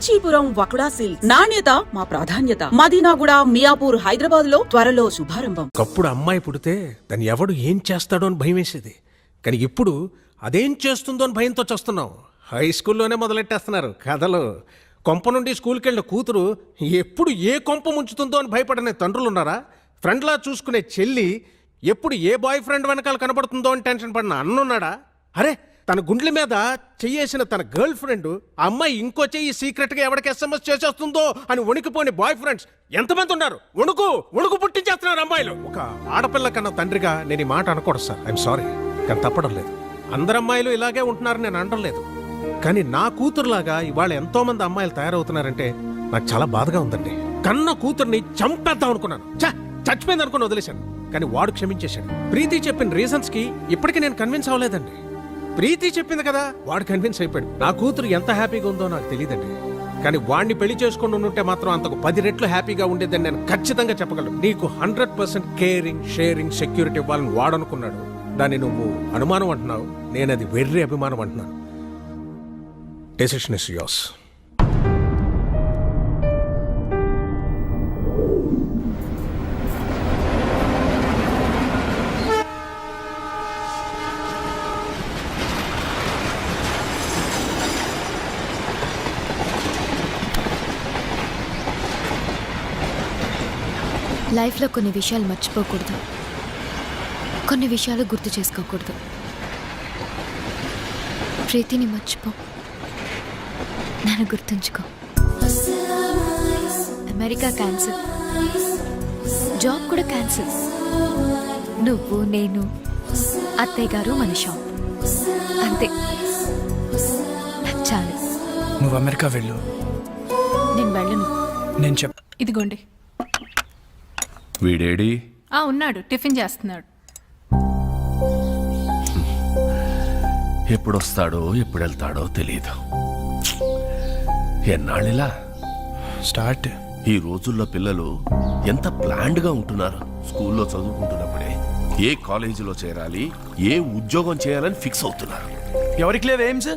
Kanchipuram వకుడా silks నాణ్యత మా ప్రాధాన్యత. మదీనాగూడ, మియాపూర్, హైదరాబాద్ లో త్వరలో శుభారంభం. ఒకప్పుడు అమ్మాయి పుడితే దాన్ని ఎవడు ఏం చేస్తాడో అని భయం వేసేది. కానీ ఇప్పుడు అదేం చేస్తుందో అని భయంతో చూస్తున్నాం. హై స్కూల్లోనే మొదలెట్టేస్తున్నారు కథలు. కొంప నుండి స్కూల్కి వెళ్ళిన కూతురు ఎప్పుడు ఏ కొంప ముంచుతుందో అని భయపడనే తండ్రులు ఉన్నారా? ఫ్రెండ్లా చూసుకునే చెల్లి ఎప్పుడు ఏ బాయ్ ఫ్రెండ్ వెనకాల కనబడుతుందో అని టెన్షన్ పడిన అన్నున్నాడా? అరే, తన గుండెల మీద చెయ్యేసిన తన గర్ల్ ఫ్రెండ్ ఆ అమ్మాయి ఇంకో చెయ్యి సీక్రెట్గా ఎవరికి SMS చేసేస్తుందో అని వణికిపోని బాయ్ ఫ్రెండ్స్ ఎంతమంది ఉన్నారు? వణుకు పుట్టించేస్తున్నారు అమ్మాయిలు. ఒక ఆడపిల్ల కన్నా తండ్రిగా నేను ఈ మాట అనకూడదు సార్, ఐఎమ్ సారీ, కానీ తప్పడం లేదు. అందరు అమ్మాయిలు ఇలాగే ఉంటున్నారని నేను అనడం లేదు. కానీ నా కూతురులాగా ఇవాళ ఎంతో మంది అమ్మాయిలు తయారవుతున్నారంటే నాకు చాలా బాధగా ఉందండి. కన్న కూతుర్ని చంపేద్దాం అనుకున్నాను, చచ్చిపోయింది అనుకుని వదిలేశాను. కానీ వాడు క్షమించేశాడు. ప్రీతి చెప్పిన రీజన్స్ కి ఇప్పటికీ నేను కన్విన్స్ అవ్వలేదండి. ప్రీతి చెప్పింది కదా, వాడు కన్విన్స్ అయిపోయాడు. నా కూతురు ఎంత హ్యాపీగా ఉందో నాకు తెలియదండి. కానీ వాడిని పెళ్లి చేసుకుని ఉంటే మాత్రం అంతకు 10 రెట్లు హ్యాపీగా ఉండేదని నేను ఖచ్చితంగా చెప్పగలను. నీకు 100% కేరింగ్, షేరింగ్, సెక్యూరిటీ ఇవ్వాలని వాడనుకున్నాడు. దాన్ని నువ్వు అనుమానం అంటున్నావు, నేను అది వెర్రి అభిమానం అంటున్నాను. Decision is yours. లైఫ్లో కొన్ని విషయాలు మర్చిపోకూడదు, కొన్ని విషయాలు గుర్తు చేసుకోకూడదు. ప్రీతిని మర్చిపో, నన్ను గుర్తుంచుకో. అమెరికా క్యాన్సిల్, జాబ్ కూడా క్యాన్సిల్. నువ్వు, నేను, అత్తయ్య గారు, మన షాప్, అంతే. చాలు. నువ్వు అమెరికా వెళ్ళు. నేను వెళ్ళను. నేను ఇదిగోండి. వీడేడి? ఉన్నాడు, టిఫిన్ చేస్తున్నాడు. ఎప్పుడొస్తాడో ఎప్పుడు వెళ్తాడో తెలియదు. ఎన్నాళ్ళిలా స్టార్ట్. ఈ రోజుల్లో పిల్లలు ఎంత ప్లాన్డ్గా ఉంటున్నారు. స్కూల్లో చదువుకుంటున్నప్పుడే ఏ కాలేజీలో చేరాలి, ఏ ఉద్యోగం చేయాలని ఫిక్స్ అవుతున్నారు. ఎవరికి లేవు ఎయిమ్స్?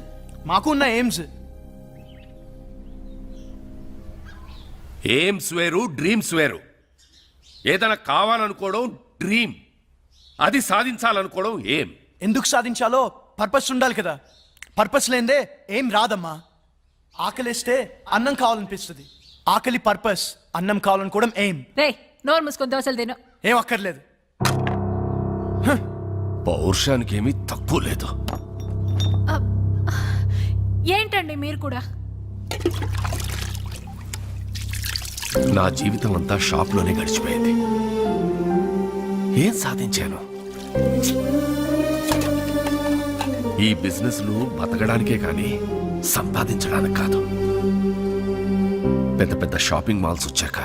మాకు ఉన్న ఎయిమ్స్. ఎయిమ్స్ వేరు, డ్రీమ్స్ వేరు. ఏదైనా కావాలనుకోవడం డ్రీమ్, అది సాధించాలనుకోవడం ఏం. ఎందుకు సాధించాలో పర్పస్ ఉండాలి కదా. పర్పస్ లేదే ఏం రాదమ్మా. ఆకలిస్తే అన్నం కావాలనిపిస్తుంది. ఆకలి పర్పస్, అన్నం కావాలనుకోవడం ఎయిమ్. రే, నోరు మూసుకొని దోశలు తిను. ఏం అక్కర్లేదు. పౌరుషానికి ఏమీ తక్కువ లేదు. ఏంటండి మీరు కూడా? నా జీవితం అంతా షాప్లోనే గడిచిపోయింది. ఏం సాధించాను? ఈ బిజినెస్లు బతకడానికే కానీ సంపాదించడానికి కాదు. పెద్ద పెద్ద షాపింగ్ మాల్స్ వచ్చాక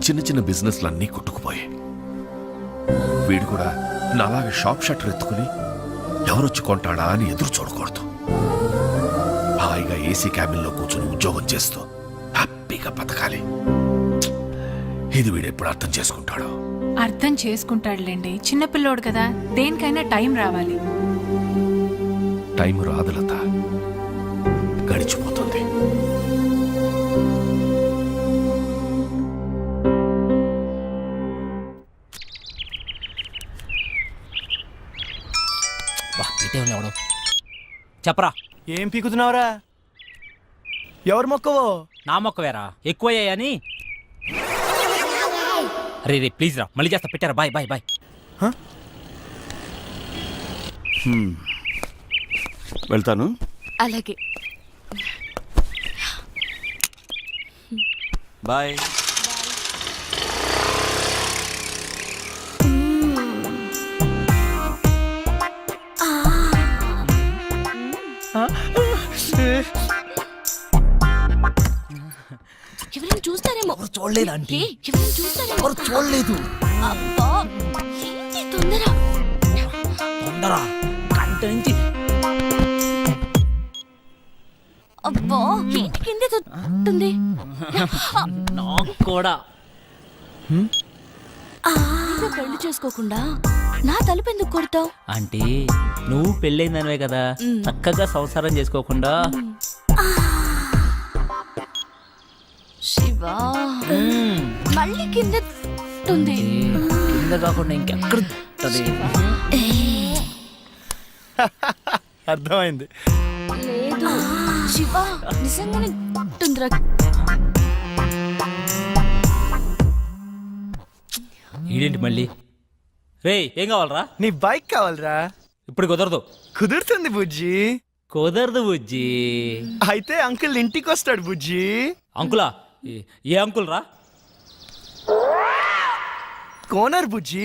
చిన్న చిన్న బిజినెస్లు అన్నీ కొట్టుకుపోయాయి. వీడు కూడా నాలాగే షాప్ షట్టర్ ఎత్తుకుని ఎవరొచ్చి కొంటాడా అని ఎదురు చూడకూడదు. హాయిగా ఏసీ క్యాబిన్లో కూర్చుని ఉద్యోగం చేస్తూ హ్యాపీగా బతకాలి. ఇది వీడెప్పుడు అర్థం చేసుకుంటాడు? అర్థం చేసుకుంటాడులేండి, చిన్నపిల్లోడు కదా. దేనికైనా టైం రావాలి. టైం రాదు లత, గడిచిపోతుంది. చెప్పరా, ఏం పీకుతున్నావురా? ఎవరు మొక్కవో? నా మొక్కవేరా, ఎక్కువయ్యాయని. రే ప్లీజ్ రా, మళ్ళీ చేస్తా. పెట్టారా? Bye bye bye. వెళ్తాను. అలాగే. బాయ్. ఎవరైనా చూస్తారేమో. చూడలేదు ఆంటీ. ఎవరైనా చూస్తారేమో. చూడలేదు. అబ్బా, ఏంటి తొందర? కంట నుంచి. అబ్బా, ఏంటి కింద తొంది? నాకు కూడా. పెళ్లి చేసుకోకుండా నా తలుపు ఎందుకు కొడతావు? అంటే నువ్వు పెళ్ళైందనివే కదా, చక్కగా సంసారం చేసుకోకుండా శివా మళ్ళీ కింద ఉంది. కింద కాకుండా ఇంకెక్కడ ఉంటది? అర్థమైంది. లేదు శివా నిజంగానే ఉంటుందిరా. ఈడేంటి మళ్ళీ? రేయ్ ఏం కావాలరా? నీ బైక్ కావాలరా? ఇప్పుడు కుదరదు. కుదురుతుంది బుజ్జి. కుదరదు బుజ్జి. అయితే అంకుల్ ఇంటికి వస్తాడు బుజ్జి. అంకులా? ఏ అంకుల్ రా? కోనర్ బుజ్జి.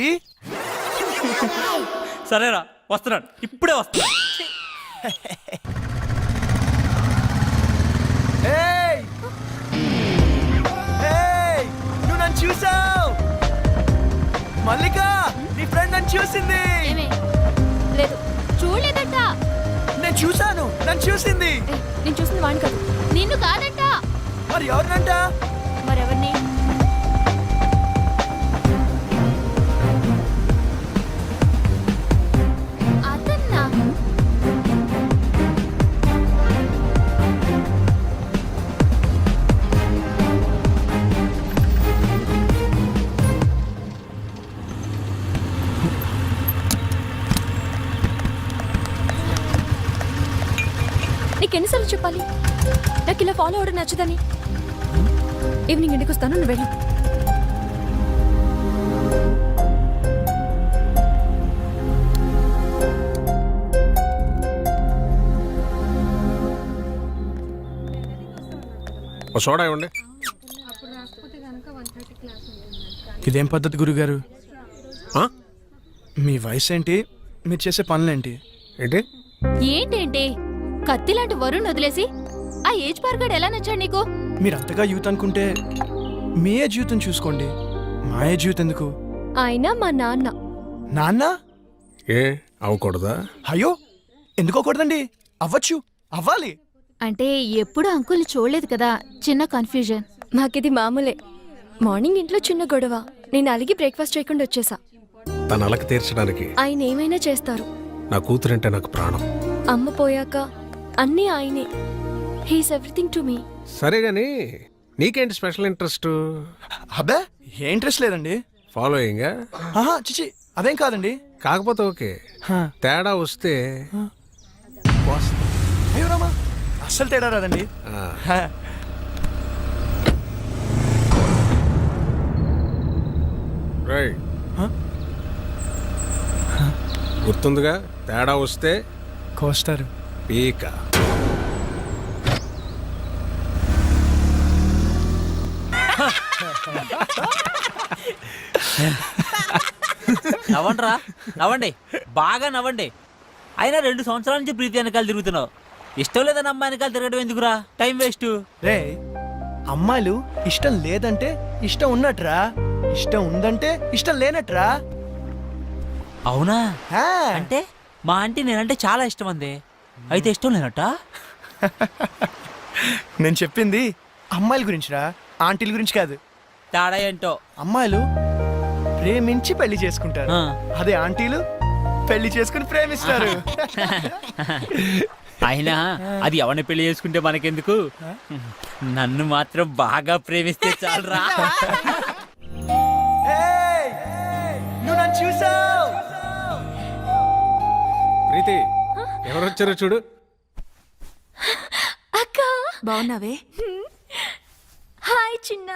సరేరా వస్తున్నాడు, ఇప్పుడే వస్తున్నాడు. ఏయ్! ఏయ్! నువ్వు నన్ను చూసావు. మల్లిక నీ ఫ్రెండ్ నన్ను చూసింది. లేదు చూడలేదంట. నేను చూసాను, నన్ను చూసింది. నేను చూసింది వాడిని కాదు, నిన్ను కాదంట. మరి ఎవరినంట? మరెవరిని? అదన్నా నీకెన్నిసార్లు చెప్పాలి నాకు ఇలా ఫాలో అవడం నచ్చదని? ఈవినింగ్ ఇంటికి వస్తాను, నువ్వు వెళ్ళు. ఓ సోడా ఇవ్వండి. ఇదేం పద్ధతి గురుగారు? ఆ? మీ వయసు ఏంటి, మీరు చేసే పనులేంటి? ఏంటి? ఏంటేంటి కత్తి లాంటి వరుణ్ వదిలేసి ఆ ఏజ్ పార్గాడు ఎలా నచ్చాడు నీకు? మీరు అంతగా యూత్ అనుకుంటే మీ ఏ జీవితం చూసుకోండి, మా ఏ జీవితం ఎందుకు? ఆయన మా నాన్న. నాన్న? ఏ అవ్వకూడదా? అయ్యో ఎందుకోకూడదండి, అవ్వచ్చు, అవ్వాలి. అంటే ఎప్పుడు అంకుల్ని చూడలేదు కదా, చిన్న కన్ఫ్యూజన్. మాకిది మామూలే. మార్నింగ్ ఇంట్లో చిన్న గొడవ, నేను అలిగి బ్రేక్ఫాస్ట్ చేయకుండా వచ్చేసా. తన అలక తీర్చడానికి ఆయన ఏమైనా చేస్తారు. నా కూతురంటే నాకు ప్రాణం. అమ్మ పోయాక అన్నీ ఆయనే. He's everything to me. సరే గాని నీకేంటి స్పెషల్ ఇంట్రెస్ట్? అబ్బే ఏ ఇంట్రెస్ట్ లేదండి. ఫాలోయింగ్? ఆహా చిచి అదేం కాదండి. కాకపోతే ఓకే, హా. తేడా వస్తే అయ్యో రామా, అస్సలు తేడా రాదండి. హా. రైట్. హా? గుర్తుందిగా, తేడా వస్తే కోస్తారు. పీక. నవ్వండిరా, నవ్వండి, బాగా నవ్వండి. అయినా 2 సంవత్సరాల నుంచి ప్రీతి వెనకాల తిరుగుతున్నావు. ఇష్టం లేదని అమ్మాయి వెనకాల తిరగడం ఎందుకురా? Time waste. రే అమ్మాయిలు ఇష్టం లేదంటే ఇష్టం ఉన్నట్రా, ఇష్టం ఉందంటే ఇష్టం లేనట్రా. అవునా? హా. అంటే మా ఆంటీ నేనంటే చాలా ఇష్టం అంది, అయితే ఇష్టం లేనట్ట? నేను చెప్పింది అమ్మాయిల గురించిరా, ఆంటీల గురించి కాదు. తేడా ఏంటో. అమ్మాయిలు ప్రేమించి పెళ్లి చేసుకుంటారు, ఆ. అదే ఆంటీలు పెళ్లి చేసుకుని ప్రేమిస్తారు. అయినా అది ఎవరిని పెళ్లి చేసుకుంటే మనకెందుకు? నన్ను మాత్రం బాగా ప్రేమిస్తే చాలరా. ఏయ్! నువ్వు నన్ను చూసావు. ప్రీతి ఎవరు వచ్చారో చూడు. అక్క బాగున్నావే? హాయ్ చిన్న,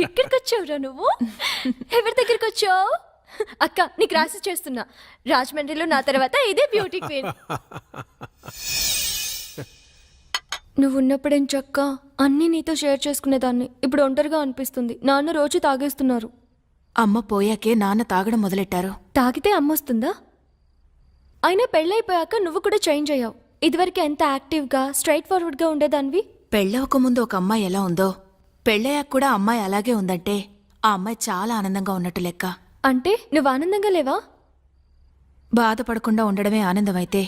ఎక్కడికి వచ్చావురా నువ్వు? ఎవరి దగ్గరికి వచ్చావు? అక్క నీకు రాసి చేస్తున్నా, రాజమండ్రిలో నా తర్వాత ఇదే బ్యూటీ క్వీన్. నువ్వు ఉన్నప్పుడేం చక్క అన్నీ నీతో షేర్ చేసుకునేదాన్ని, ఇప్పుడు ఒంటరిగా అనిపిస్తుంది. నాన్న రోజు తాగేస్తున్నారు. అమ్మ పోయాకే నాన్న తాగడం మొదలెట్టారు. తాగితే అమ్మొస్తుందా? అయినా పెళ్ళైపోయాక నువ్వు కూడా చేంజ్ అయ్యావు. ఇదివరకు ఎంత యాక్టివ్గా స్ట్రైట్ ఫార్వర్డ్గా ఉండేదానివి. పెళ్ళవక ముందు ఒక అమ్మాయి ఎలా ఉందో పెళ్ళయ్యాక కూడా అమ్మాయి అలాగే ఉందంటే ఆ అమ్మాయి చాలా ఆనందంగా ఉన్నట్టు లెక్క. అంటే నువ్వు ఆనందంగా లేవా? బాధపడకుండా ఉండడమే ఆనందమైతే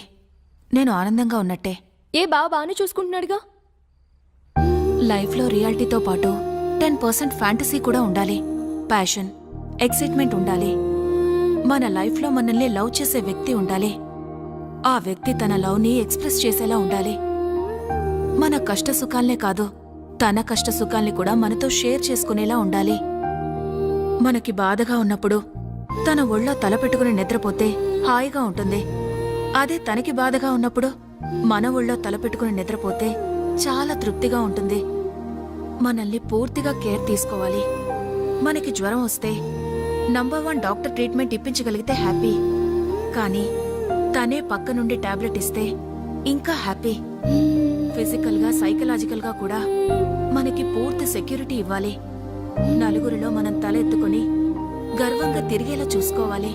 నేను ఆనందంగా ఉన్నట్టే. ఏ బాగానే చూసుకుంటున్నాడుగా. లైఫ్లో రియాలిటీతో పాటు 10% ఫ్యాంటసీ కూడా ఉండాలి. ప్యాషన్, ఎక్సైట్మెంట్ ఉండాలి. మన లైఫ్లో మనల్ని లవ్ చేసే వ్యక్తి ఉండాలి. ఆ వ్యక్తి తన లవ్ని ఎక్స్ప్రెస్ చేసేలా ఉండాలి. మన కష్ట సుఖాలనే కాదు, తన కష్ట సుఖాల్ని కూడా మనతో షేర్ చేసుకునేలా ఉండాలి. మనకి బాధగా ఉన్నప్పుడు తన ఒళ్ళో తలపెట్టుకుని నిద్రపోతే హాయిగా ఉంటుంది. అదే తనకి బాధగా ఉన్నప్పుడు మన ఒళ్ళో తలపెట్టుకుని నిద్రపోతే చాలా తృప్తిగా ఉంటుంది. మనల్ని పూర్తిగా కేర్ తీసుకోవాలి. మనకి జ్వరం వస్తే నంబర్ 1 డాక్టర్ ట్రీట్మెంట్ ఇప్పించగలిగితే హ్యాపీ. కానీ తనే పక్క నుండి టాబ్లెట్ ఇస్తే ఇంకా హ్యాపీ. ఫిజికల్గా సైకలాజికల్గా కూడా మనకి పూర్తి సెక్యూరిటీ ఇవ్వాలి. నలుగురిలో మనం తల ఎత్తుకుని గర్వంగా తిరిగేలా చూసుకోవాలి.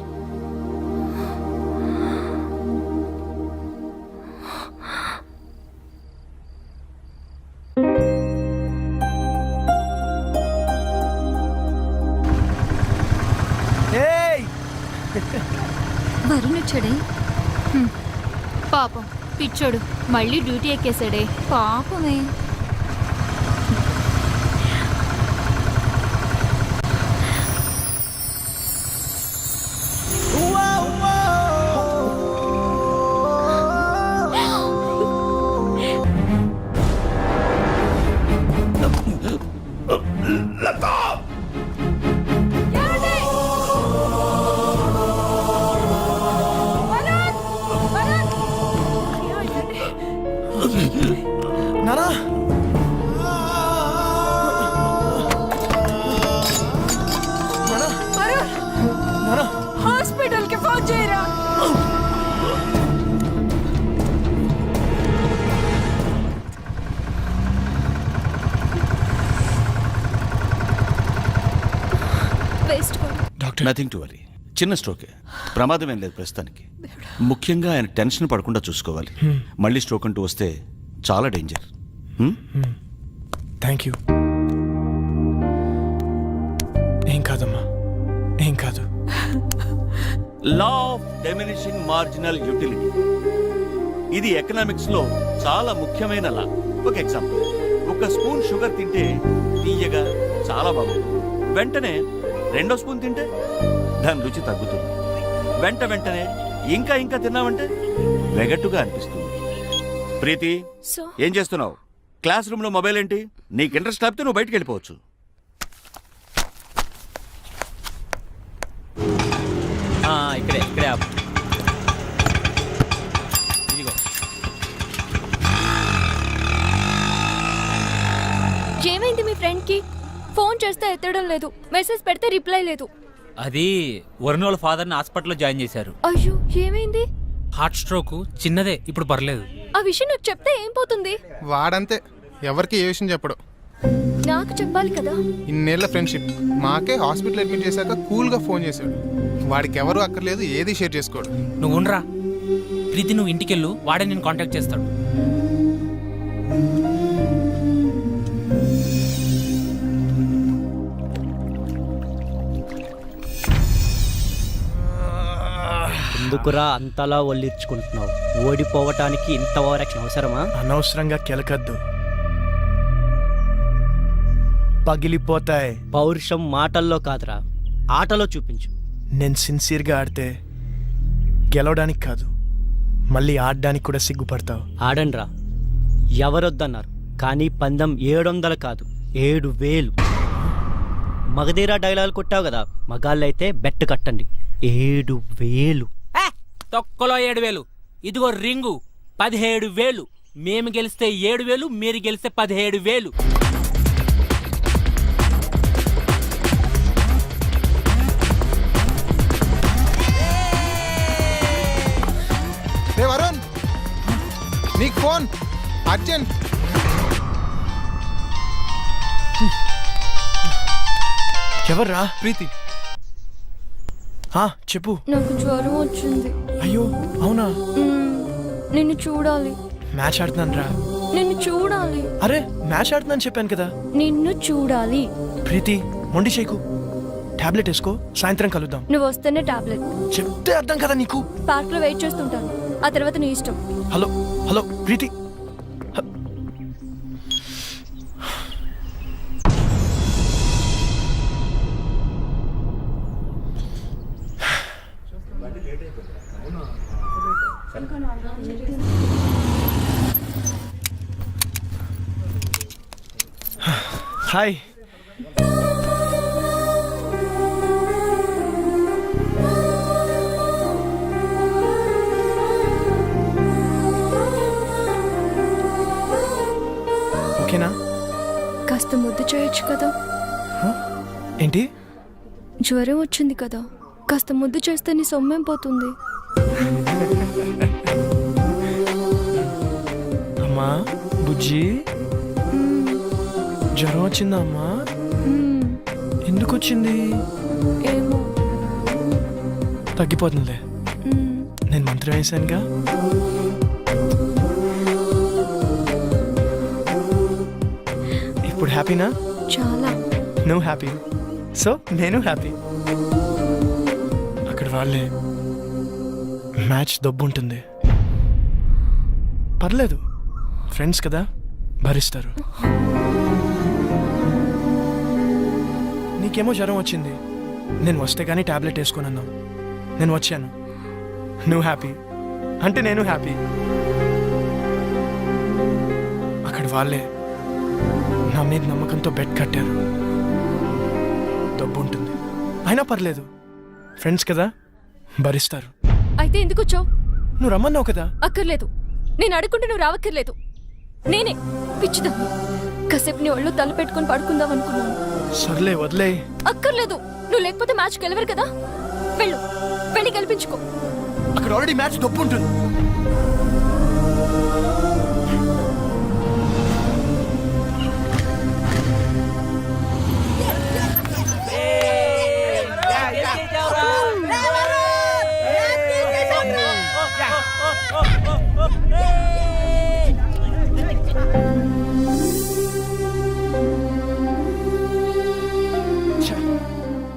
ఏయ్ వరుణ్ వచ్చాడే పాపం పిచ్చోడు మళ్ళీ డ్యూటీ ఎక్కేసాడే పాపమే. నానా నానా హాస్పిటల్ కి ఫోన్ చేయరా. Waste doctor nothing to worry, చిన్న స్ట్రోకే, ప్రమాదం ఏం లేదు ప్రస్తుతానికి. ముఖ్యంగా ఆయన టెన్షన్ పడకుండా చూసుకోవాలి. మళ్ళీ స్ట్రోక్ అంటూ వస్తే చాలా డేంజర్. Thank you. ఏం కాదమ్మా, ఏం కాదు. Law of diminishing marginal utility, ఇది ఎకనామిక్స్ లో చాలా ముఖ్యమైన లా. ఒక ఎగ్జాంపుల్, ఒక స్పూన్ షుగర్ తింటే తీయగా చాలా బాగుంటుంది. వెంటనే 2వ స్పూన్ తింటే దాని రుచి తగ్గుతుంది. వెంటనే ఇంకా ఇంకా తిన్నామంటే వెగట్టుగా అనిపిస్తుంది. ప్రీతి, సో ఏం చేస్తున్నావు? క్లాస్ రూమ్ లో మొబైల్ ఏంటి? నీకు ఇంట్రెస్ట్ లేకపోతే నువ్వు బయటికి వెళ్ళిపోవచ్చు. ఇక్కడే ఇక్కడే ఆపు. ఇదిగో ఏమైంది మీ ఫ్రెండ్ కి? ఫోన్ చేస్తే ఎత్తడం లేదు, మెసేజ్ పెడితే రిప్లై లేదు. అది వరుణ్ వాళ్ళ ఫాదర్ని హాస్పిటల్లో జాయిన్ చేశారు. అయ్యో ఏమైంది? హార్ట్ స్ట్రోక్ చిన్నదే, ఇప్పుడు పర్లేదు. ఆ విషయం నాకు చెప్తే ఏం పోతుంది? వాడంతే, ఎవరికి ఏ విషయం చెప్పడు. నాకు చెప్పాలి కదా. ఇన్నేళ్ల ఫ్రెండ్షిప్, మాకే హాస్పిటల్ అడ్మిట్ చేశాక కూల్గా ఫోన్ చేశాడు. వాడికి ఎవరు అక్కర్లేదు, ఏది షేర్ చేసుకోడు. నువ్వు ఉండరా ప్రీతి, నువ్వు ఇంటికెళ్ళు, వాడే నేను కాంటాక్ట్ చేస్తాడు. ఎందుకురా అంతలా ఒళ్ళిర్చుకుంటున్నావు? ఓడిపోవటానికి ఇంత ఓవరాక్షన్ అవసరమా? అనవసరంగా కెలకద్దు, పగిలిపోతాయి. పౌరుషం మాటల్లో కాదురా, ఆటలో చూపించు. నేను సిన్సియర్గా ఆడితే గెలవడానికి కాదు, మళ్ళీ ఆడడానికి కూడా సిగ్గుపడతావు. ఆడండ్రా, ఎవరొద్దన్నారు? కానీ పందెం 700 కాదు, 7000. మగధీరా డైలాగ్ కొట్టావు కదా, మగాళ్ళైతే బెట్ కట్టండి. 7000. తొక్కలో 7000. ఇదిగో రింగు 17,000. మేము గెలిస్తే 7,000, మీరు గెలిస్తే 17,000. రే వరుణ్, నీకు ఫోన్ అర్జెంట్. ఎవర్రా? ప్రీతి. చెప్పు. నాకు జ్వరం వచ్చింది. అయ్యో అవునా? నిన్ను చూడాలి. మ్యాచ్ ఆడుతున్నాను రా. నిన్ను చూడాలి. అరే మ్యాచ్ ఆడుతున్నాను చెప్పాను కదా. నిన్ను చూడాలి. ప్రీతి మొండి చేయకు, టాబ్లెట్ వేసుకో, సాయంత్రం కలుద్దాం. నువ్వు వస్తేనే టాబ్లెట్. చెప్తే అర్థం కదా నీకు. పార్క్ లో వెయిట్ చేస్తుంటాను, ఆ తర్వాత నీ ఇష్టం. హలో హలో ప్రీతి. హాయ్. ఓకేనా? కాస్త ముద్దు చేయొచ్చు కదా. ఏంటి? జ్వరం వచ్చింది కదా, కాస్త ముద్దు చేస్తే నీ సొమ్మేం పోతుంది. అమ్మా బుజ్జి, జ్వరం వచ్చిందా అమ్మా? ఎందుకు వచ్చింది? ఏమో. తగ్గిపోతుందిలే, నేను మంత్రం వేసానుగా. ఇప్పుడు హ్యాపీనా? చాలా. నువ్వు హ్యాపీ, సో నేను హ్యాపీ. అక్కడ వాళ్ళే మ్యాచ్ దబ్బు ఉంటుంది, పర్లేదు, ఫ్రెండ్స్ కదా, భరిస్తారు. నీకేమో జ్వరం వచ్చింది, నేను వస్తే కానీ టాబ్లెట్ వేసుకొని అన్నావు, నేను వచ్చాను, నువ్వు హ్యాపీ అంటే నేను హ్యాపీ. అక్కడ వాళ్ళే నా మీద నమ్మకంతో బెడ్ కట్టారు, డబ్బు ఉంటుంది, అయినా పర్లేదు, ఫ్రెండ్స్ కదా, భరిస్తారు. అయితే ఎందుకు వచ్చావు? నువ్వు రమ్మన్నావు కదా. అక్కర్లేదు, నేను అడుగుంటే నువ్వు రావక్కర్లేదు. నేనే పిచ్చిదాన్ని, కాసేపు నీ ఒళ్ళు తల పెట్టుకొని పడుకుందాం అనుకున్నాను. సర్లే వదిలే. అక్కర్లేదు, నువ్వు లేకపోతే మ్యాచ్ గెలవరు కదా. వెళ్ళు, వెళ్ళి గెలిపించుకో. అక్కడ ఆల్రెడీ మ్యాచ్ డబ్బు ఉంటుంది.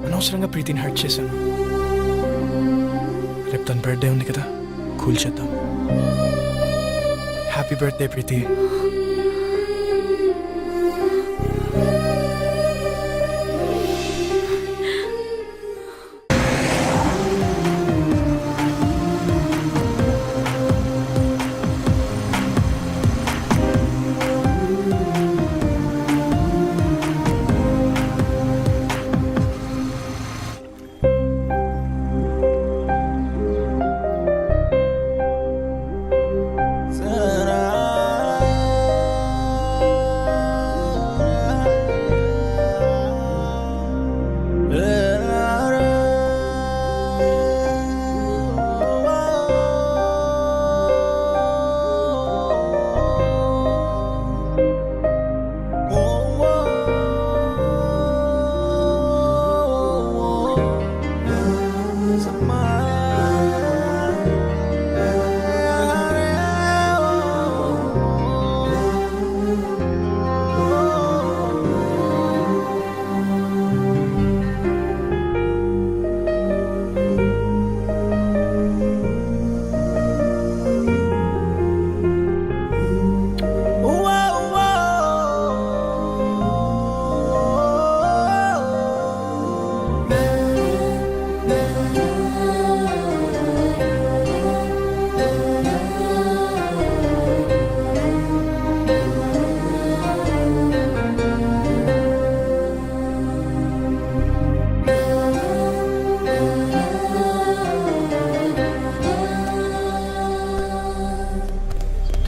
అనవసరంగా ప్రీతిని హర్ట్ చేశాను. రేపు తన బర్త్డే ఉంది కదా, కూల్ చేద్దాం. హ్యాపీ బర్త్డే ప్రీతి.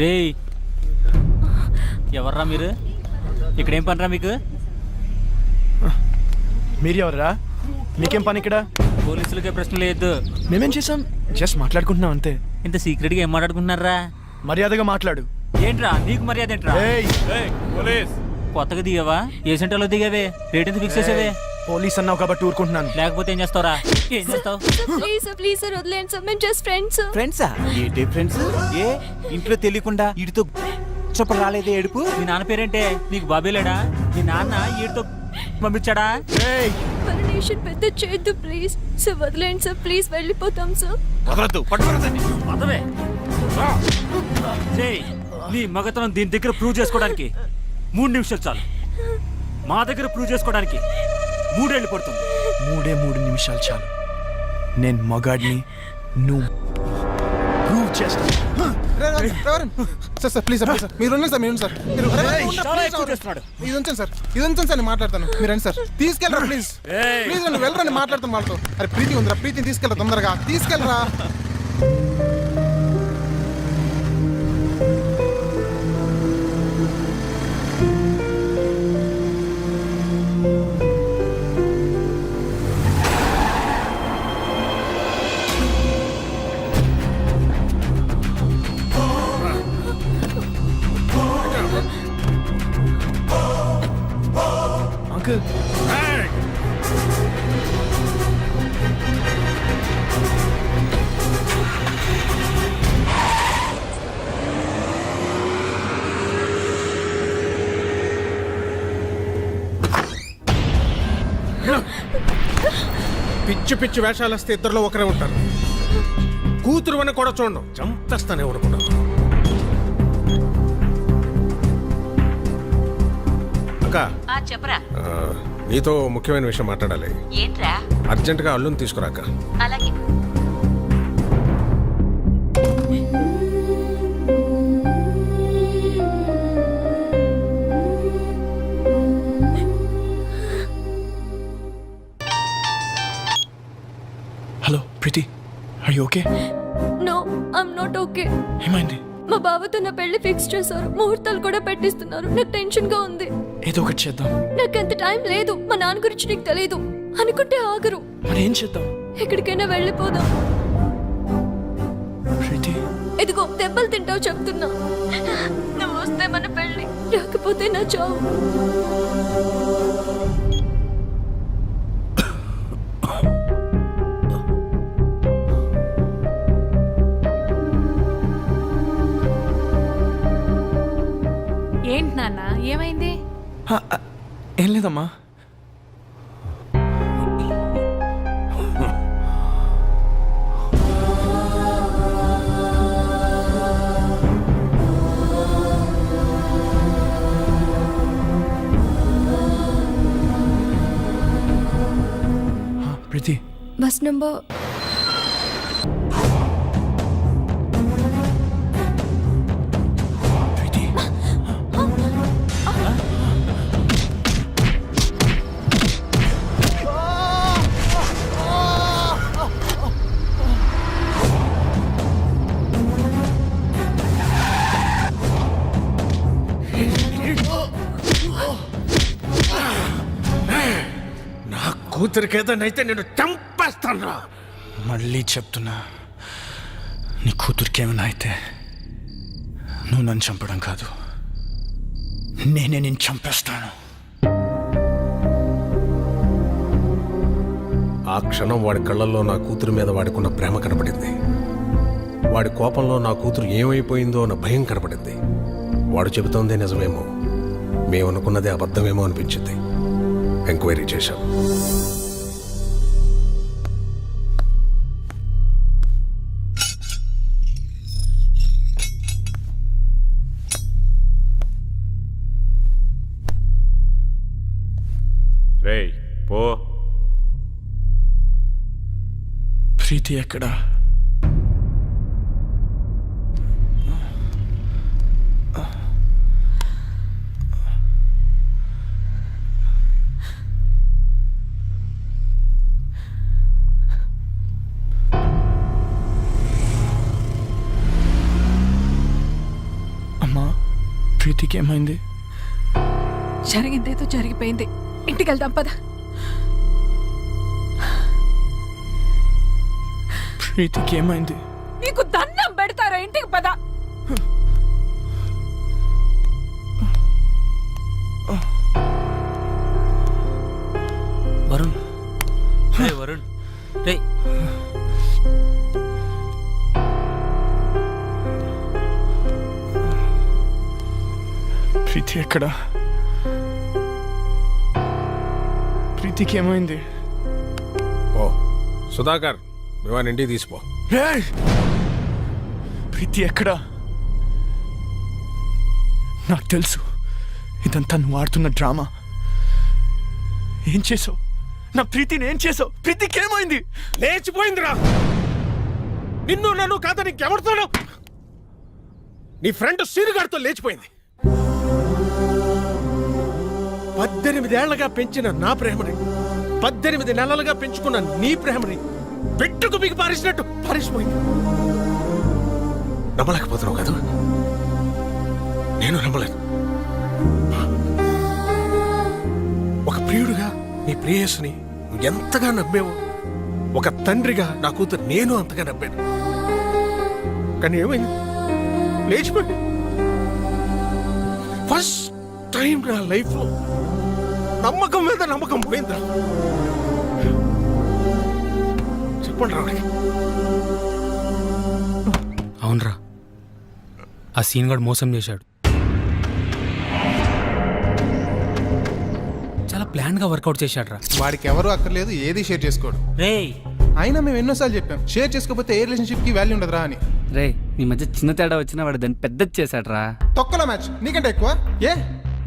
రే ఎవర్రా మీరు? ఇక్కడేం పనిరా మీకు? మీరు ఎవరా? మీకేం పని ఇక్కడ? పోలీసులకే ప్రశ్న లేదు. మేమేం చేసాం? జస్ట్ మాట్లాడుకుంటున్నాం అంతే. ఇంత సీక్రెట్గా ఏం మాట్లాడుకుంటున్నారా? మర్యాదగా మాట్లాడు. ఏంట్రా నీకు మర్యాద ఏంట్రా? కొత్తగా దిగావా? ఏ సెంటర్లో దిగావే? రేట్ ఎంత ఫిక్స్ చేసావే? పోలీస్ అన్నావు కాబట్టి ఊరుకుంటున్నాను. లేకపోతే ఏం చేస్తావురా? ఏం చేస్తావు? ప్లీజ్ సార్ వదిలేండి సార్, మేము జస్ట్ ఫ్రెండ్స్. ఫ్రెండ్సా? ఏంటి ఫ్రెండ్స్? ఏ ఇంట్లో తెలియకుండా వీడితో చెప్ప రాలేదే ఏడుపు? మీ నాన్న పేరేంటే? నీకు బాబే లేడా? మీ నాన్న వీడితో పంపించాడా? పర్మిషన్ పెద్ద చేయొద్దు ప్లీజ్ సార్, వదిలేండి సార్ ప్లీజ్, వెళ్ళిపోతాం సార్. వదలొద్దు, పట్టుకోవద్దండి. పదవే నీ మగతనం దీని దగ్గర ప్రూవ్ చేసుకోవడానికి 3 నిమిషాలు చాలు. మా దగ్గర ప్రూవ్ చేసుకోవడానికి 3 ఏళ్ళు పడుతుంది. 3 నిమిషాలు చాలు. నేను మగాడిని, నువ్వు ప్రూవ్ చేస్తా. సార్ ప్లీజ్ సార్ మీరు ఉండండి సార్ మీరు సార్ మీరు ఇది ఉంచండి సార్ ఇది ఉంచండి సార్ నేను మాట్లాడతాను మీరు రండి సార్ తీసుకెళ్ళరా ప్లీజ్ ప్లీజ్ నన్ను వెళ్ళరండి మాట్లాడతాను వాళ్ళతో. అరే ప్రీతి ఉందిరా ప్రీతిని తీసుకెళ్ళరా తొందరగా తీసుకెళ్ళరా. అంకుల్ పిచ్చి పిచ్చి వేషాలు వస్తే ఇద్దరులో ఒకరే ఉంటారు. కూతురు అని కూడా చూడడం చంపేస్తానే అనుకున్నాను. అక్క చెప్పరా నీతో ముఖ్యమైన విషయం మాట్లాడాలి. ఏంట్రా? అర్జెంటుగా అల్లుని తీసుకురాక. అలాగే. Hello Preeti are you okay? No I'm not okay. ఏమైంది? మా బావతో నా పెళ్లి ఫిక్స్ చేశారు, ముహూర్తాలు కూడా పెట్టిస్తున్నారు. నాకు టెన్షన్ గా ఉంది. ఏదో ఒకటి చేద్దాం. నాకు అంత టైం లేదు. మా నాన్న గురించి నీకు తెలియదు అనుకుంటే ఆగరు. మరి ఏం చేద్దాం? ఎక్కడికైనా వెళ్ళిపోదాం. ప్రీతి ఇదిగో దెబ్బలు తింటావు చెప్తున్నా. నువ్వు వస్తే మన పెళ్లి, రాకపోతే నా చావు. ఏంటి నాన్న ఏమైంది? ఏం లేదమ్మా. ప్రీతి బస్ నంబర్ ప్రీతి నా కూతురికి ఏదైతే నేను చంపేస్తాను. మళ్ళీ చెప్తున్నా, నీ కూతురికి ఏమైనా అయితే నువ్వు నన్ను చంపడం కాదు, నేనే నేను చంపేస్తాను. ఆ క్షణం వాడి కళ్ళల్లో నా కూతురు మీద వాడికున్న ప్రేమ కనపడింది. వాడి కోపంలో నా కూతురు ఏమైపోయిందో అన్న భయం కనపడింది. వాడు చెబుతోందే నిజమేమో, మేమనుకున్నదే అబద్ధమేమో అనిపించింది. ఎంక్వైరీ చేశాం. రేయ్ పో. ప్రీతి ఎక్కడా? అమ్మా ప్రీతికి ఏమైంది? జరిగిందేదో జరిగిపోయింది. ఇంటికి వెళ్దాం పద. ప్రీతికి ఏమైంది? నీకు దండం పెడతారా? ఇంటికి పద. వరుణ్ రే వరుణ్ రే ప్రీతి ఎక్కడా? ప్రీతికి ఏమైంది? ఓ సుధాకర్, మేము ఇంటికి తీసిపో. ప్రీతి ఎక్కడా? నాకు తెలుసు ఇదంతా నువ్వు ఆడుతున్న డ్రామా. ఏం చేసావు? నా ప్రీతిని ఏం చేసావు? ప్రీతికి ఏమైంది? లేచిపోయిందిరా. నిన్ను నన్ను కాదని ఇంకెవరితోనో నీ ఫ్రెండ్ సీనుగాడితో లేచిపోయింది. 18 ఏళ్లగా పెంచిన నా ప్రేమని, 18 నెలలుగా పెంచుకున్న నీ ప్రేమని పెట్టుకు మీకు పారేసినట్టు పారేసిపోయింది. నమ్మలేకపోతున్నావు కదా? నేను నమ్మలేదు. ఒక ప్రియుడిగా నీ ప్రేయస్ని నువ్వు ఎంతగా నమ్మేవో, ఒక తండ్రిగా నా కూతురు నేను అంతగా నమ్మాను. కానీ ఏమైంది? లేచిపోయింది. ఫస్ట్ టైం నా లైఫ్లో నమ్మకం మీద నమ్మకం పోయిందా? చెప్పండి రావుడికి. అవునరా, ఆ సీన్ గడు మోసం చేశాడు. చాలా ప్లాన్ గా వర్కౌట్ చేశాడు రా. వాడికి ఎవరు అక్కర్లేదు, ఏది షేర్ చేసుకోడు. రే అయినా మేము ఎన్నోసార్లు చెప్పాం, షేర్ చేసుకోకపోతే ఏ రిలేషన్షిప్ కి వాల్యూ ఉండదురా అని. రే నీ మధ్య చిన్న తేడా వచ్చినా వాడు దాన్ని పెద్దది చేశాడు రా. తొక్కలో మ్యాచ్ నీకంటే ఎక్కువ. ఏ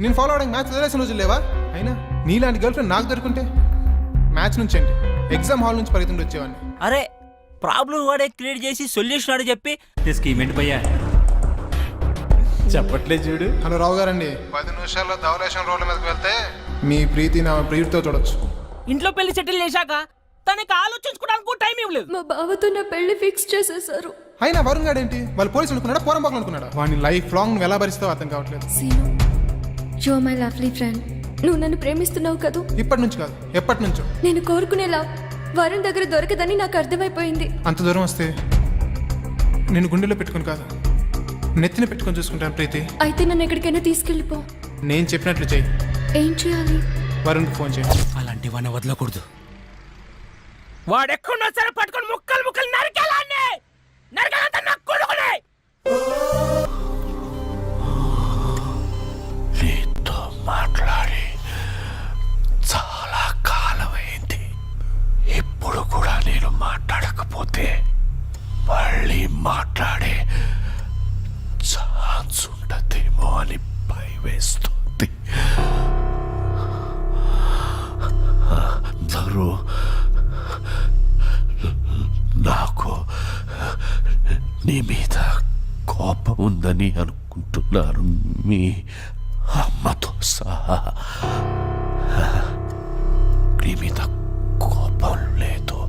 నేను ఫాలో అవడానికి మ్యాచ్ వదిలేసిన రోజులు లేవా? అయినా నీలాంటి గర్ల్ ఫ్రెండ్ నాకు దొరుకుంటే మ్యాచ్ నుంచి అండి ఎగ్జామ్ హాల్ నుంచి పరిగెత్తుండి వచ్చేవాడిని. అరే ప్రాబ్లం వాడే క్రియేట్ చేసి సొల్యూషన్ ఆడే చెప్పి స్కీమ్ ఏంటి భయ్యా? చెప్పట్లేదు చూడు. హలో రావు గారండి, 10 నిమిషాల్లో ధవలేషన్ రోడ్ల మీదకి వెళ్తే మీ ప్రీతి నా ప్రియుడితో చూడొచ్చు. ఇంట్లో పెళ్లి సెటిల్ చేశాక తనకి ఆలోచించుకోవడానికి టైం ఇవ్వలేదు. మా బావతో నా పెళ్లి ఫిక్స్ చేసేసారు. అయినా వరుణ్ గారు ఏంటి, వాళ్ళు పోలీసులు అనుకున్నాడా పోరంబాకులు అనుకున్నాడా? వాడిని లైఫ్ లాంగ్ నువ్వు ఎలా భరిస్తావో అర్థం కావట్లేదు. Seenu, you are my lovely friend. నువ్వు నన్ను ప్రేమిస్తున్నావు కదూ? ఇప్పటి నుంచి కాదు, ఎప్పటి నుంచో. నేను కోరుకునేలా వరుణ్ దగ్గర దొరకదని నాకు అర్థమైపోయింది. అంత దూరం వస్తే నేను గుండెలో పెట్టుకుని కాదు, నెత్తిన పెట్టుకొని చూసుకుంటాను ప్రీతి. అయితే నన్ను ఎక్కడికైనా తీసుకెళ్ళిపో. నేను చెప్పినట్లు చెయ్యి. ఏం చేయాలి? వరుణ్కి ఫోన్ చేయి. అలాంటి వాడిని వదలకూడదు. వాడెక్కడున్నా సరే పట్టుకొని ముక్కలు ముక్కలు నరికేలాన్ని నరకాలంతా నాకు కొడుకునే. నీతో మాట్లాడి చాలా కాలమైంది. ఇప్పుడు కూడా నేను మాట్లాడకపోతే మళ్ళీ మాట్లాడే ఛాన్స్ ఉండదేమో అని భయమేస్తుంది. అందరూ నాకు నీ మీద కోపం ఉందని అనుకుంటున్నారు, మీ అమ్మతో సహా. నీ మీద కోపం లేదు,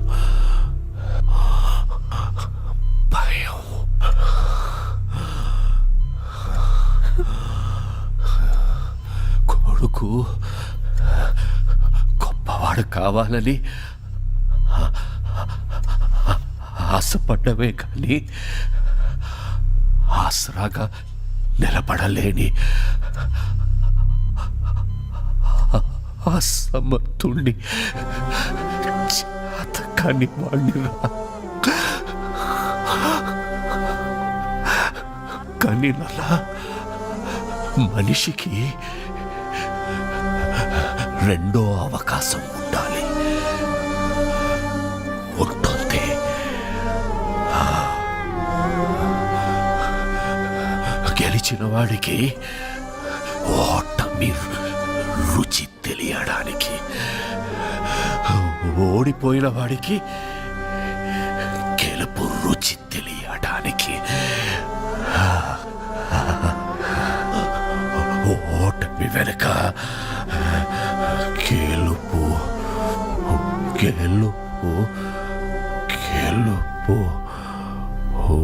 భయం. కొడుకు గొప్పవాడు కావాలని ఆశపడ్డమే కానీ ఆసరాగా నిలబడలేని అసమర్థుణ్ణి, చేతకాని వాణ్ణి రా. కానీ నలా మనిషికి రెండో అవకాశం ఉండాలి, ఉంటుంది. గెలిచిన వాడికి ఓటమి రుచి తెలియడానికి, ఓడిపోయిన వాడికి గెలుపు రుచి తెలియడానికి, ఓటమి వెనుక గెలుపు గెలుపు గెలుపు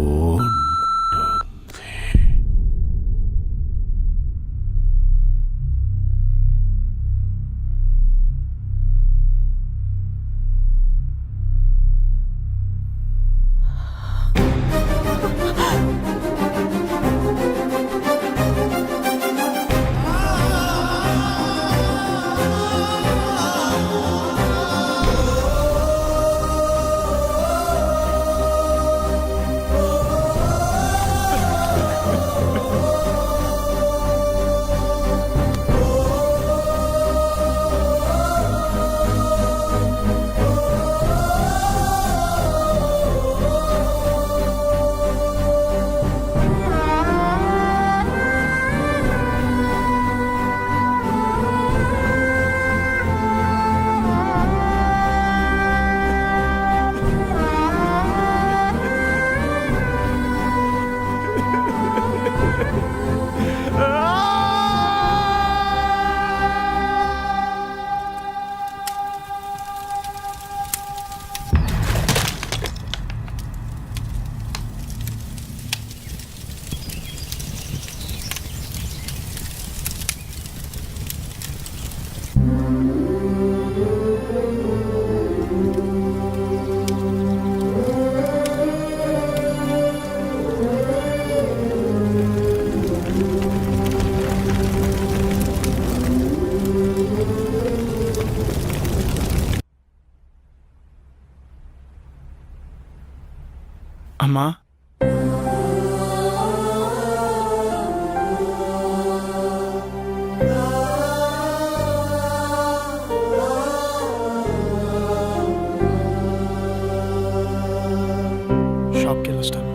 ఉంటుంది. అమ్మా షాప్కి వెళ్ళొస్తాను.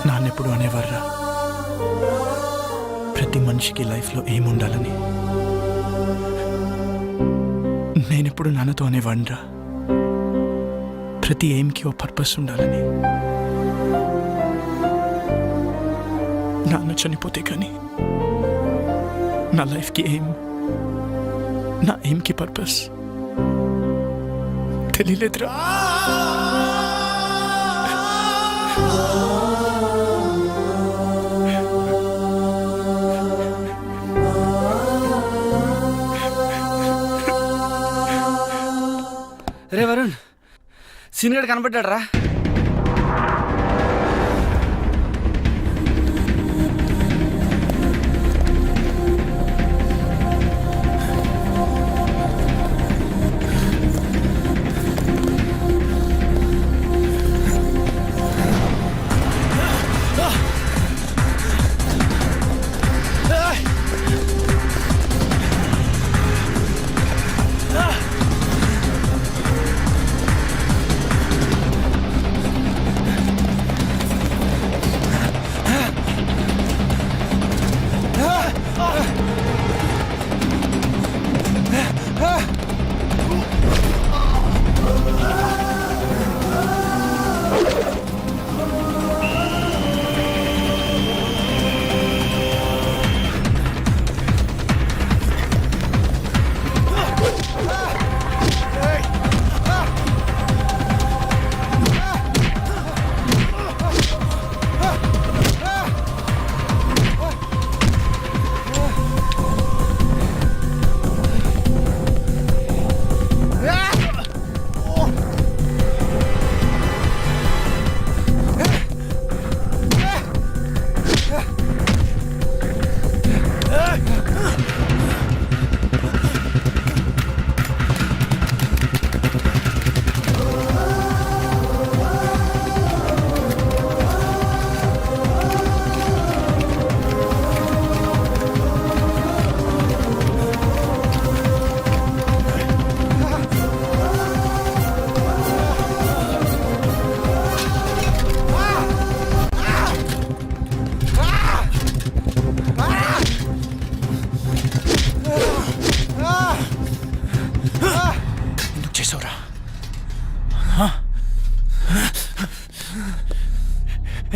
నాన్నెప్పుడు అనేవారా ప్రతి మనిషికి లైఫ్లో ఏముండాలని. నేనెప్పుడు నాన్నతో అనేవాడిరా ప్రతి ఎయిమ్కి ఓ పర్పస్ ఉండాలని. నాన్న చనిపోతే కానీ నా లైఫ్కి ఎయిమ్, నా ఎయిమ్కి పర్పస్ తెలియలేదురా. రే వరుణ్, సీనియర్ కనపడ్డాడు రా.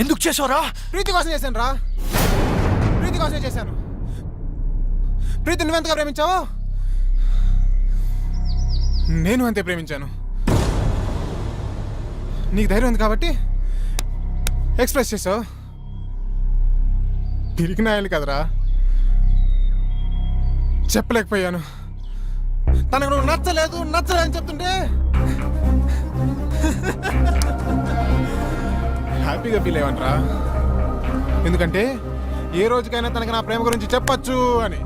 ఎందుకు చేసావురా? ప్రీతి కోసం చేశాను రా, ప్రీతి కోసమే చేశాను. ప్రీతి నువ్వెంతగా ప్రేమించావు, నేను అంతే ప్రేమించాను. నీకు ధైర్యం ఉంది కాబట్టి ఎక్స్ప్రెస్ చేసావు. తిరిగి నాయాలి కదరా, చెప్పలేకపోయాను. తనకు నువ్వు నచ్చలేదు అని చెప్తుంటే హ్యాపీగా ఫీల్ అయ్యావంట్రా. ఎందుకంటే ఏ రోజుకైనా తనకి నా ప్రేమ గురించి చెప్పచ్చు అని.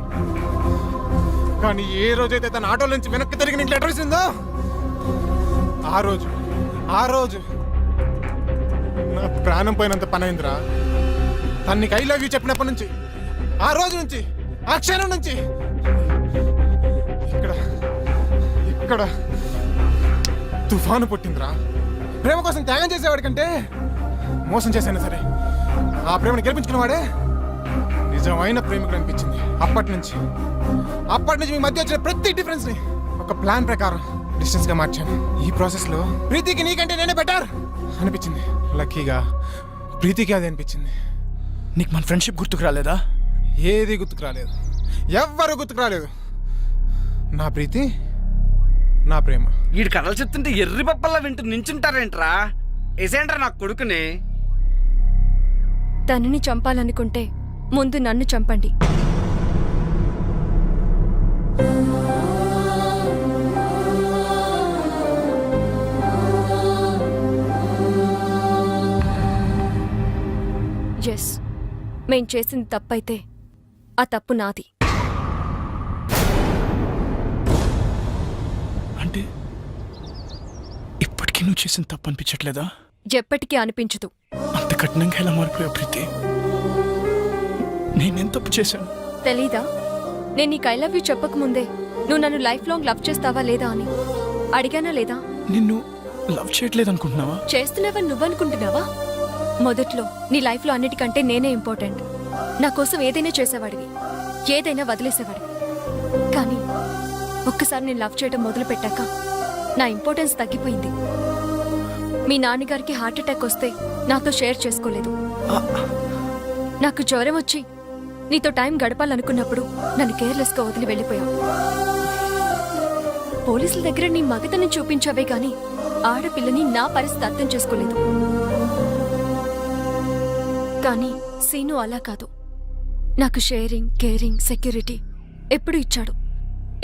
కానీ ఏ రోజైతే తన ఆటోల నుంచి వెనక్కి తిరిగి నీకు లెటర్ ఇస్తుందో ఆ రోజు నా ప్రాణం పోయినంత పని అయిందిరా. తను నీకు ఐ లవ్ యూ చెప్పినప్పటి నుంచి, ఆ రోజు నుంచి, ఆ క్షణం నుంచి ఇక్కడ తుఫాను పుట్టిందిరా. ప్రేమ కోసం త్యాగం చేసేవాడి కంటే మోసం చేశాను సరే, ఆ ప్రేమను గెలిపించుకున్నవాడే నిజమైన ప్రేమికుడు అనిపించింది. అప్పటి నుంచి మీ మధ్య వచ్చిన ప్రతి డిఫరెన్స్ ని ఒక ప్లాన్ ప్రకారం డిస్టెన్స్ గా మార్చాను. ఈ ప్రాసెస్ లో ప్రీతికి నీకంటే నేనే బెటర్ అనిపించింది. లక్కీగా ప్రీతికి అది అనిపించింది. నీకు మన ఫ్రెండ్షిప్ గుర్తుకు రాలేదా? ఏది గుర్తుకు రాలేదు, ఎవ్వరు గుర్తుకు రాలేదు. నా ప్రీతి, నా ప్రేమ. వీడి కథలు చెప్తుంటే ఎర్రి పప్పల్లా వింటూ నించుంటారేంట్రా? ఏసేంట్రా నా కొడుకుని. తనని చంపాలనుకుంటే ముందు నన్ను చంపండి. ఎస్, మేం చేసింది తప్పైతే ఆ తప్పు నాది. అంటే ఇప్పటికీ నువ్వు చేసిన తప్పు అనిపించట్లేదా? ఎప్పటికీ అనిపించదు. అంత కఠినంగా ఎలా మారిపోయావు ప్రీతి? నేనేం తప్పు చేశాను? తెలీదా? నేను నీకు ఐ లవ్ యూ చెప్పకముందే నువ్వు నన్ను లైఫ్ లాంగ్ లవ్ చేస్తావా లేదా అని అడిగానా లేదా? నిన్ను లవ్ చేయట్లేదు అనుకుంటున్నావా? చేస్తున్నావని నువ్వనుకుంటున్నావా? మొదట్లో నీ లైఫ్లో అన్నిటికంటే నేనే ఇంపార్టెంట్. నా కోసం ఏదైనా చేసేవాడివి, ఏదైనా వదిలేసేవాడివి. కానీ ఒక్కసారి నేను లవ్ చేయడం మొదలు పెట్టాక నా ఇంపార్టెన్స్ తగ్గిపోయింది. మీ నాన్నగారికి హార్ట్ అటాక్ వస్తే నాతో షేర్ చేసుకోలేదు. నాకు జ్వరం వచ్చి నీతో టైం గడపాలనుకున్నప్పుడు నన్ను కేర్లెస్గా వదిలి వెళ్ళిపోయావు. పోలీసుల దగ్గర నీ మగతని చూపించావే గాని ఆడపిల్లని నా పరిస్థితి అర్థం చేసుకోలేదు. కానీ సీను అలా కాదు. నాకు షేరింగ్, కేరింగ్, సెక్యూరిటీ ఎప్పుడు ఇచ్చాడు.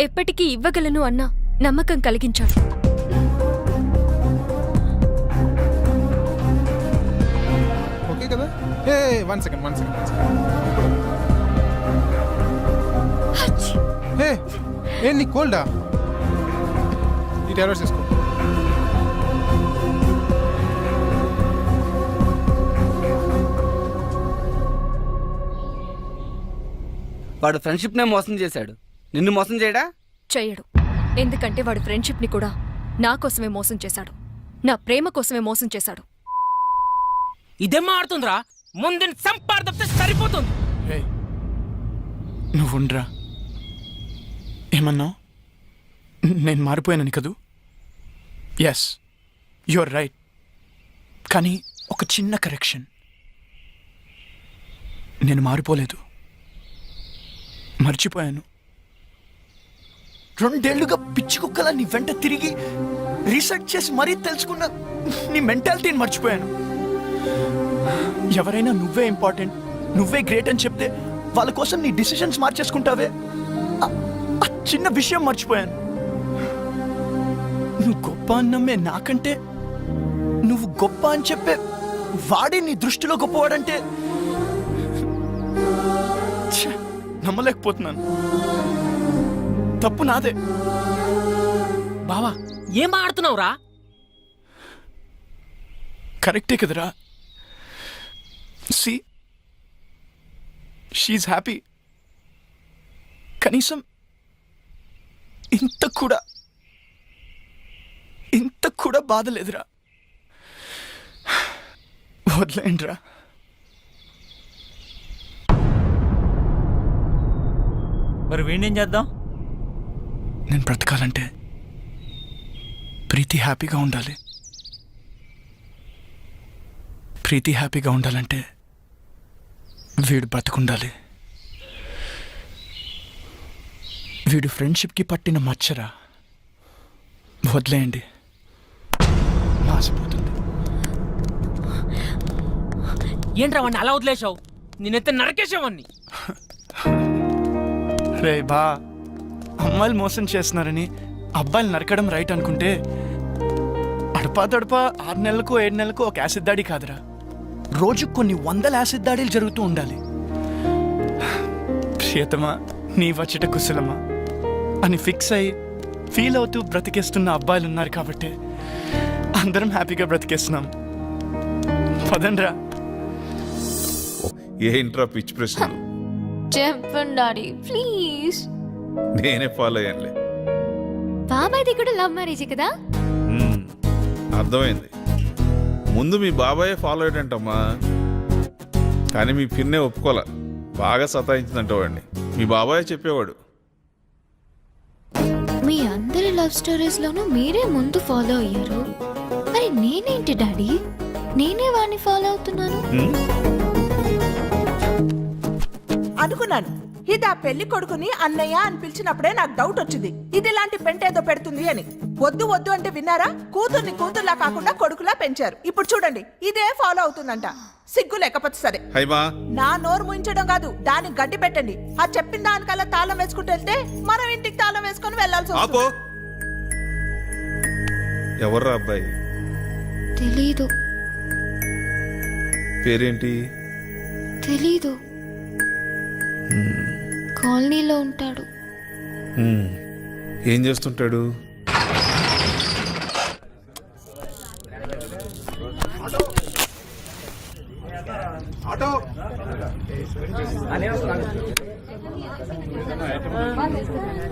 ఎప్పటికీ ఇవ్వగలను అన్న నమ్మకం కలిగించాడు. ఓకే కదా? ఏ వన్ సెకండ్ ఏ నీ కోల్డా? ఈ టాబ్లెట్స్ తీసుకో. వాడు ఫ్రెండ్షిప్ నే మోసం చేశాడు, నిన్ను మోసం చేయడా? చెయ్యడు. ఎందుకంటే వాడు ఫ్రెండ్షిప్ ని కూడా నా కోసమే మోసం చేశాడు. నా ప్రేమ కోసమే మోసం చేశాడు. ఇదేం ఆడుతుందిరా? ముందు సంపాదిస్తే సరిపోతుంది. ఏయ్, నువ్వు ఉండరా. ఏమన్నావు? నేను మారిపోయానని కదూ? Yes, your right. కానీ ఒక చిన్న కరెక్షన్. నేను మారిపోలేదు, మర్చిపోయాను. 2 ఏళ్లుగా పిచ్చి కుక్కలా నీ వెంట తిరిగి రీసెర్చ్ చేసి మరీ తెలుసుకున్న నీ మెంటాలిటీని మర్చిపోయాను. ఎవరైనా నువ్వే ఇంపార్టెంట్, నువ్వే గ్రేట్ అని చెప్తే వాళ్ళ కోసం నీ డిసిషన్స్ మార్చేసుకుంటావే, ఆ చిన్న విషయం మర్చిపోయాను. నువ్వు గొప్ప అన్నమ్మే నాకంటే నువ్వు గొప్ప అని చెప్పే వాడే నీ దృష్టిలో గొప్పవాడంటే ఛే, నమ్మలేకపోతున్నాను. తప్పు నాదే. బావా ఏం ఆడుతున్నావురా? కరెక్టే కదరా. See, she happy. కనీసం ఇంత కూడా బాధ లేదురా. వదిలేండిరా. మరి వీణేం చేద్దాం? నేను బ్రతకాలంటే ప్రీతి హ్యాపీగా ఉండాలి. ప్రీతి హ్యాపీగా ఉండాలంటే వీడు బ్రతుకుండాలి. వీడు ఫ్రెండ్షిప్కి పట్టిన మచ్చరా. వదిలేయండి, మాసిపోతుంది. ఏంట్రా వాడిని అలా వదిలేసావు? నేనైతే నరకేసావాన్ని. రే బా, అమ్మాయిలు మోసం చేస్తున్నారని అబ్బాయిలు నరకడం రైట్ అనుకుంటే అడపా తడపా 6 నెలలకు 7 నెలలకు ఒక యాసిడ్ దాడి కాదురా, రోజు కొన్ని 100 యాసిడ్ దాడులు జరుగుతూ ఉండాలి. ప్రియతమా నీ వచ్చట కుశలమా అని ఫిక్స్ అయి ఫీల్ అవుతూ బ్రతికేస్తున్న అబ్బాయిలు ఉన్నారు కాబట్టి అందరం హ్యాపీగా బ్రతికేస్తున్నాం. పదండ్రా. ఏంట్రా పిచ్చి ప్రశ్నలు? చెప్పండి డాడీ ప్లీజ్. నేనే ఫాలో అయ్యానులే. బాబాయ్ది కూడా లవ్ మ్యారేజ్ కదా? అర్థమైంది. ముందు మీ బాబాయే ఫాలో అయ్యాడంటమ్మా, కానీ మీ పిన్నే ఒప్పుకోలే. బాగా సతాయించిందంట వాడిని. మీ బాబాయే చెప్పేవాడు. మీ అందరి లవ్ స్టోరీస్ లోనూ మీరే ముందు ఫాలో అయ్యారు. మరి నేనేంటి డాడీ? నేనే వాడిని ఫాలో అవుతున్నాను. అనుకున్నాను ఇది ఆ పెళ్లి కొడుకుని అన్నయ్య అని పిలిచినప్పుడే నాకు డౌట్ వచ్చింది, ఇది ఇలాంటి పెంటేదో పెడుతుంది అని. వద్దు వద్దు అంటే విన్నారా? కూతుర్ని కూతుర్లా కాకుండా కొడుకులా పెంచారు. ఇప్పుడు చూడండి ఇదే ఫాలో అవుతుందంట. సిగ్గు లేకపోతే సరే. నా నోరు ముయించడం కాదు, దానికి గడ్డి పెట్టండి. ఆ చెప్పిన దానికల్లా తాళం వేసుకుంటూ వెళ్తే మనం ఇంటికి తాళం వేసుకొని వెళ్లాల్సి వస్తుంది. ఎవర్రా అబ్బాయి? తెలీదు. పేరేంటి? తెలీదు. కాలనీలో ఉంటాడు. ఏం చేస్తుంటాడు?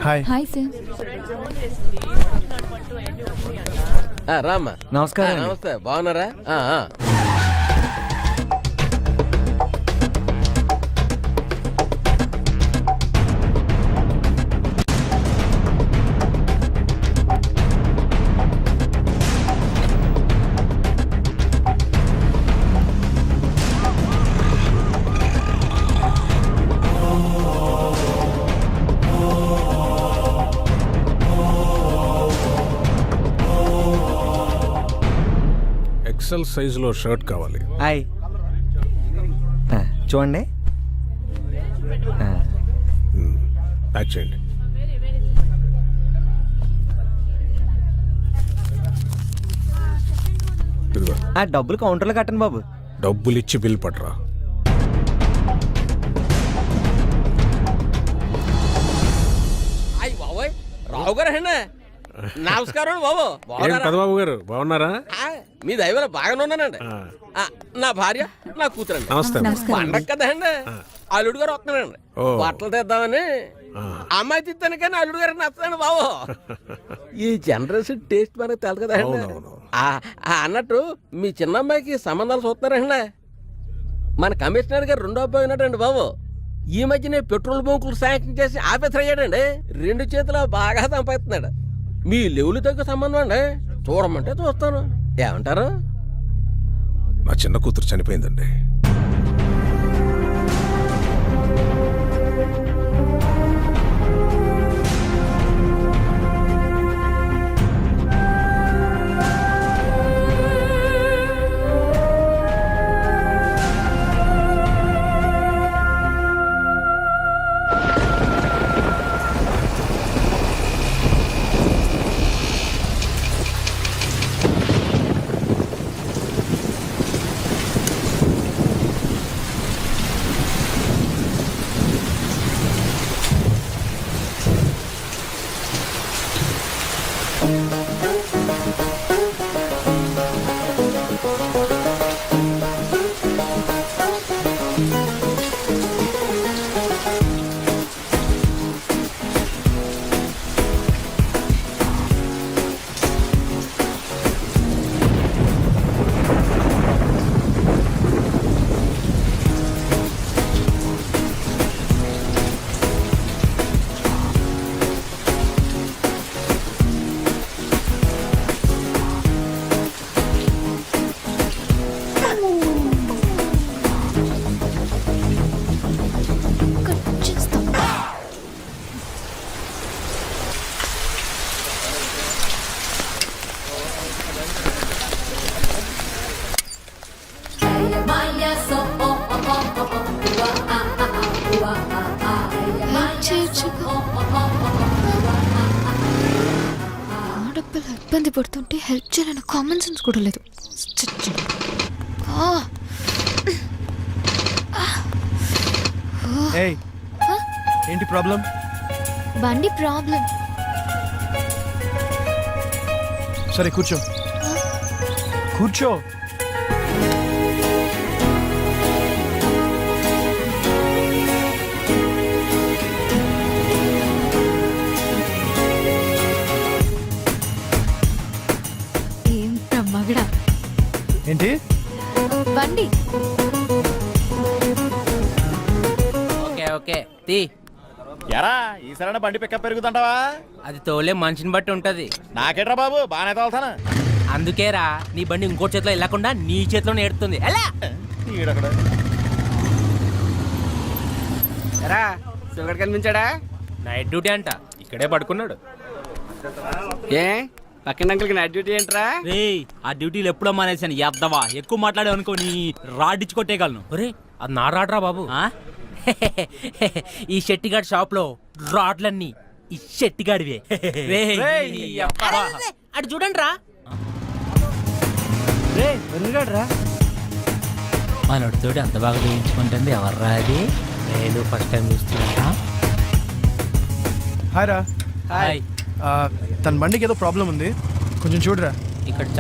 హాయ్. Hi sir. రామ్మా. నమస్కారం. నమస్తే, బాగున్నారా? ఎక్సెల్ సైజులో షర్ట్ కావాలి. హాయ్. చూడండి. ప్యాక్ చేయండి. ఇదిగో డబ్బులు కౌంటర్లో కట్టండి బాబు. డబ్బులు ఇచ్చి బిల్ పట్టరా. అయ్యి బాబోయ్, రావు గారు అండి. నమస్కారం బాబు. ఏం పెదబాబు గారు బాగున్నారా? మీ దైవలో బాగానే ఉన్నానండి. నా భార్య, నా కూతురండి. నమస్తే. పండగ కదండి, అల్లుడు గారు వస్తున్నానండి. ఓ. బట్టలు తెద్దామని. అమ్మాయి తిత్తాను కానీ అల్లుడు గారికి నచ్చదండి బాబు. ఈ జనరేషన్ టేస్ట్ మనకు తెలదు కదండి. అవునవును. అన్నట్టు మీ చిన్న అమ్మాయికి సంబంధాలు చూస్తున్నారండి. మన కమిషనర్ గారు రెండో అబ్బాయి ఉన్నాడండి బాబు. ఈ మధ్యనే పెట్రోల్ బంకులు శాంక్షన్ చేసి ఆఫీసర్ అయ్యాడండి. 2 చేతులు బాగా సంపాదిస్తున్నాడు. మీ లెవెల్ తగ్గ సంబంధం అండి. చూడమంటే చూస్తాను. ఏమంటారు? నా చిన్న కూతురు చనిపోయిందండి. ఆడపిల్ల ఇబ్బంది పడుతుంటే హెల్ప్ చేయాలని కామన్ సెన్స్ కూడా లేదు. ఏంటి ప్రాబ్లం? బండి ప్రాబ్లం. సరే కూర్చో. కూర్చో. ఏంట మగడా. ఏంటి బండి? ఓకే ఓకే తీ. ఎరా ఈసారైనా బండి పికప్ పెరుగుతుంటావా? అది తోలే మనిషిని బట్టి ఉంటది. నాకేట్రా బాబు, బాగానే తోలుతాను. అందుకేరా నీ బండి ఇంకో చేతిలో వెళ్ళకుండా నీ చేతిలోనే ఎడుతుంది. ఎలా ఎరా సుగర్ కనిపించాడా? నైట్ డ్యూటీ అంట, ఇక్కడే పడుకున్నాడు. ఏ పక్కన అంకుల్కి నైట్ డ్యూటీ ఏంట్రా? రే ఆ డ్యూటీలు ఎప్పుడో మానేశాను. ఎద్దవా ఎక్కువ మాట్లాడే అనుకో నీ రాడ్డిచ్చి కొట్టేయగలను. ఒరే అది నా రాడ్రా బాబు. ఈ షెట్టిగాడి షాప్ లో రాడ్లన్నీ ఈ షెట్టిగాడివే. అటు చూడండి రా, మనోడితోటి అంత బాగా వేయించుకుంటుంది ఎవర్రా అది? నేను ఫస్ట్ టైం చూస్తున్నా. హాయ్ రా హాయ్. తన బండికి ఏదో ప్రాబ్లం ఉంది, కొంచెం చూడరా. ఇక్కడ